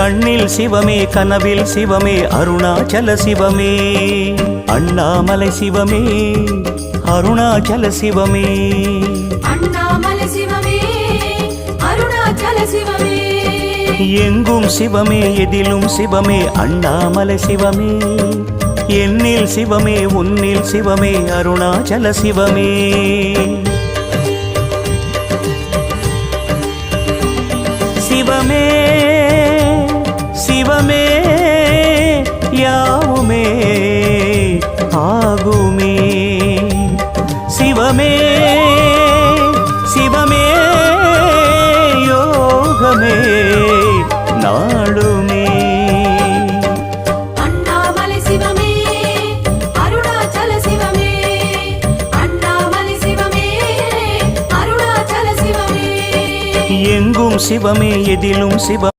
கண்ணில் சிவமே கனவில் சிவமே அருணாச்சல சிவமே அண்ணாமலை சிவமே அருணாச்சல சிவமே அண்ணாமலை சிவமே அருணாச்சல சிவமே எங்கும் சிவமே எதிலும் சிவமே அண்ணாமலை சிவமே என்னில் சிவமே உன்னில் சிவமே அருணாச்சல சிவமே சிவமே சிவமே யாவுமே ஆகுமே சிவமே சிவமே யோகமே நாளுமே அண்ணாமலை சிவமே அருணாச்சல சிவமே அண்ணாமலை சிவமே அருணாச்சல சிவமே எங்கும் சிவமே எதிலும் சிவ